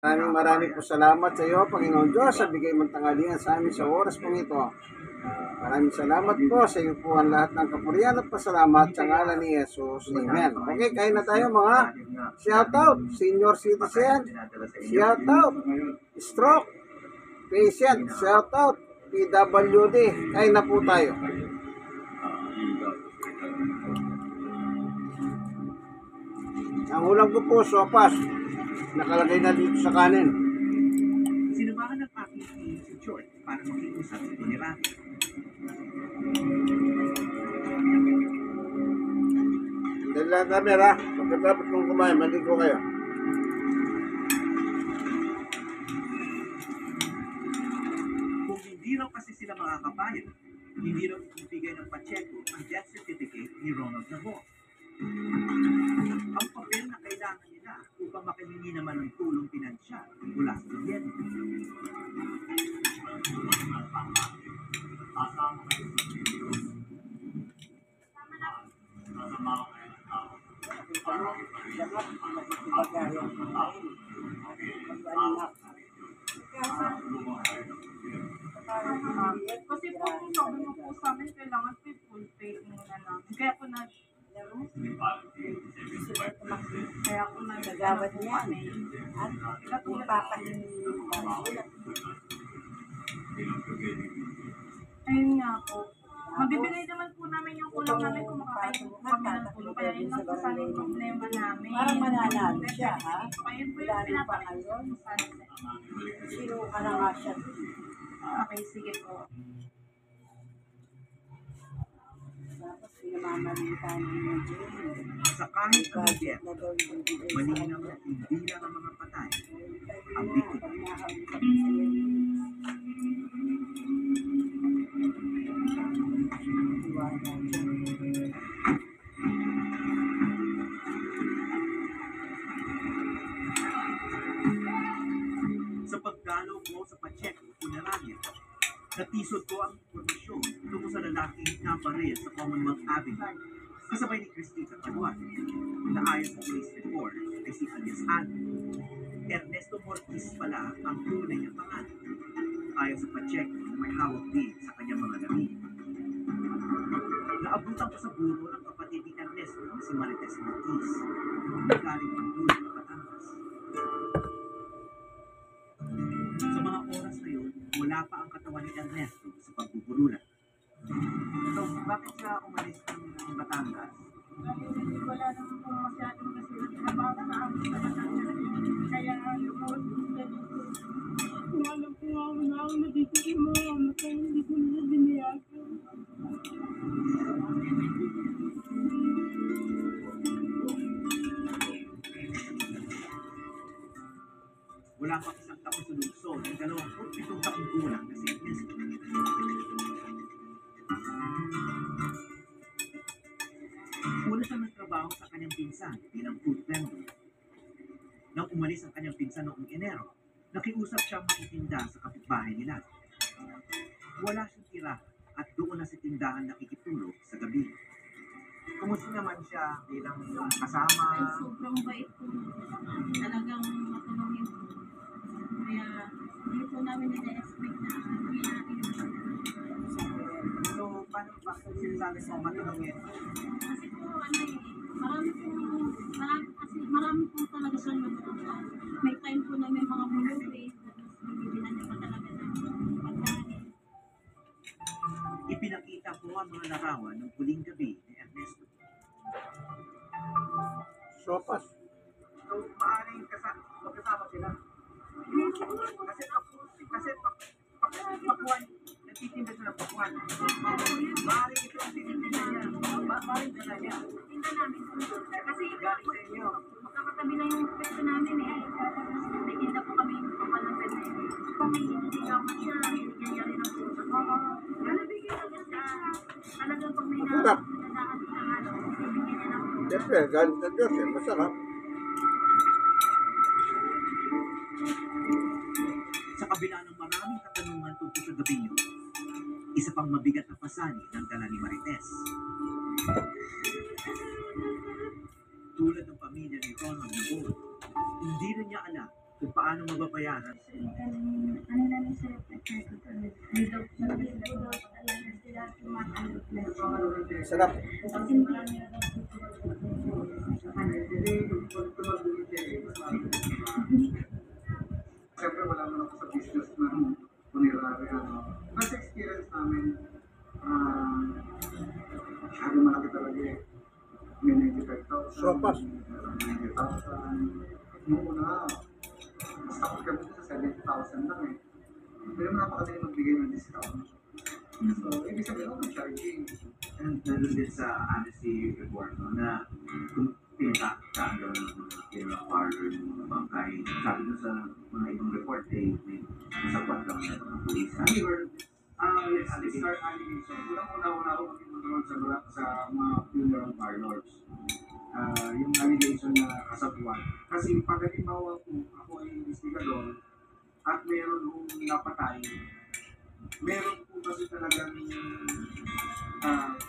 Maraming po salamat sa iyo, Panginoon Diyos, sa bigay mong tanghalian sa amin sa oras pong ito. Maraming salamat po sa iyo po ang lahat ng kapurihan at pasalamat sa ngalan ni Jesus. Amen. Okay, kain na tayo mga shoutout, senior citizen, shoutout, stroke, patient, shoutout, PWD. Kain na po tayo. Ang ulam ko po, sopas. Nakalagay na dito sa kanin. Sinamahan ng aking si George para makiusap sa Dinirami. Dahil lang camera, pagkatapos kong kumain, maligo kayo. Kung hindi raw kasi sila makakabayad, hindi raw ibigay ng Pacheco ang death certificate ni Ronald Nabo. Ang papel na kailangan nila upang makahingi naman ng tulong pinansyal mula sa gobyerno. Kasi po kung sabi mo po sa amin, kailangan po full pay muna namin. Kaya po na kaya po na Nagawad niya. At ipapanin ayun nga po. Mabibigay naman po namin yung kulang namin kung makakain po kami ng tulong. Kaya yun lang po sana yung problema namin. Parang mananalo siya, ha? Kaya yun po yung Lalo pa pinapakita ngayon. ko sana. Sino ka na nga siya? Okay, sige po. Tapos pinamamalitan niya Jane. Sa kahit ang Budget death, na daw yung bibigay sa malinaw kanya. na hindi lang ang mga patay ang biktima. Pag nakausap ko sa iyo, iwala dyan. Sa pagdalaw ko sa Pacheco, Punerania, natisod ko ang informasyon tungkol sa lalaking nabaril sa Commonwealth Avenue kasabay ni Cristina Canuat na ayon sa police report ay si alias Alvin. Ernesto Mortis pala ang tunay niyang pangalan. Ayon sa Pacheco na may hawak din sa kanyang mga labi. Naabutan ko sa buro ng kapatid ni Ernesto na si Marites Mortis na galing ang dulo ng Batangas. Sa mga oras na yun, wala pa ang katawan ni Ernesto sa pagbubululan. So, bakit siya umalis ng Batangas? Wala naman po masyadong kasi trabaho sa amin sa Batangas. Kaya lumuot po siya dito. Kung alam ko nga ako na ako na dito yung mga anak ko, hindi ko nila diniyagan. Wala pang isang taon sa lungsod ang 27 taong gulang na si Ernesto. Una siyang nagtrabaho sa kanyang pinsan bilang food vendor. Nang umalis ang kanyang pinsan noong Enero, nakiusap siyang makitinda sa kapitbahay nila. Wala siyang tira at doon na sa tindahan nakikitulog sa gabi. Kumusta naman siya bilang kasama? Ay, sobrang bait po. Talagang matulungin po. Kaya hindi po namin nila-expect na kailangan yung So, paano ba sinasabi mo matulungin? kasi po, marami po talaga siyang matulungan. May time po na may mga mulupit, tapos bibigyan niya pa talaga ng pagkain. Ipinakita ko ang mga larawan ng huling gabi ni Ernesto. Sopas. So, maaaring magkasama sila. Kasi pakuan, nagtitinda sila ng pakuan. Maaaring ito ang tinitinda niya. Maaaring dala niya. Tinda namin po. Kasi Galing sa inyo. magkakatabi lang yung pwesto namin eh. May tinda po kami yung pamalapit na yun. Kung may inigawan siya, binigyan niya rin ang puso. Nalabigyan naman siya. Talagang pag may Masarap. nalakaan sa ano, bibigyan niya ng puso. Siyempre, galing sa Diyos eh. Masarap. Sa kabila ng maraming katanungan tungkol sa gabi niyo, isa pang mabigat na pasanin ng dala ni Marites. Tulad ng pamilya ni Ronald Nabon, hindi rin niya alam kung paano mababayaran. Ano na ni Sir Peter ko daw sila tumatanggap na siya. Sarap. Hindi niya daw Siyempre wala naman ako sa business na funerary. Mas experience namin, sabi malaki talaga eh. May 95,000. Sopas. 90,000. Noong una, mas takot kami sa 70,000 lang eh. Pero napakadali magbigay ng discount. So, ibig sabihin ako charging. And nandun din sa honesty report no, na kung pinaka-handle ng funeral parlor ng mga bangkay, sabi doon sa mga ibang report, may nasapat lang na mga pulis. We were, let's start allegation. Unang-una ako mag-involve sa mga funeral parlors. Yung allegation na kasabuan. Kasi pag halimbawa ako ay investigador at meron yung napatay, meron po kasi talagang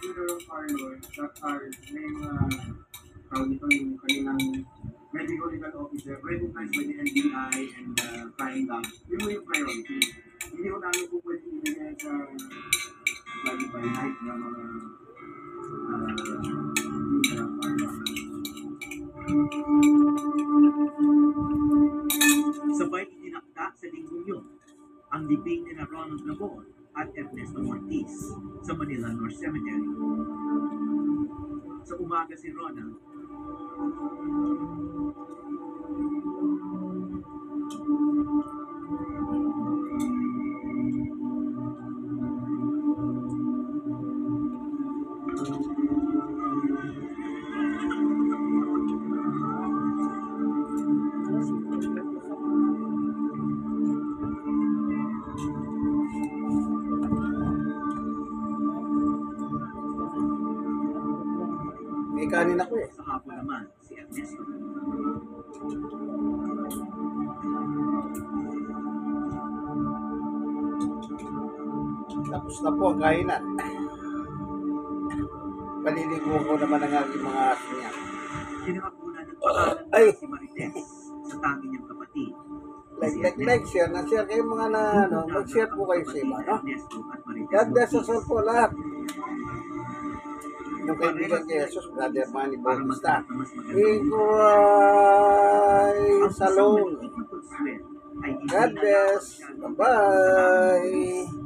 funeral parlors that are may mga tawag ito yung kanilang medical legal officer recognized by the NBI and crime lab. Yun mo yung priority. Hindi ko namin po pwede ibigay sa lagi by night na mga funeral parlors. Sabay itinakda sa linggong yun ang libing ni na Ronald Nabon at Ernesto Ortiz sa Manila North Cemetery. Sa umaga si Ronald May kanin ako eh. sa hapon naman si Ernesto. Tapos na po ang kainan. Paliligo ko naman ang aking mga aso niya. Kinakakunan ng pangalan Ay! si Marites sa tangi niyang kapatid. Like, share na share kayo mga na, mag-share po kayo sa iba, no? Ernesto at Marites God bless us Ortiz. all po lahat. Yung kaibigan kay Jesus, Brother Manny Para Bautista. magkaroon ng mas magandang Iko ay Ang isang salon. maliit na pagsuswel ay hindi God na bless. masyadong Bye-bye.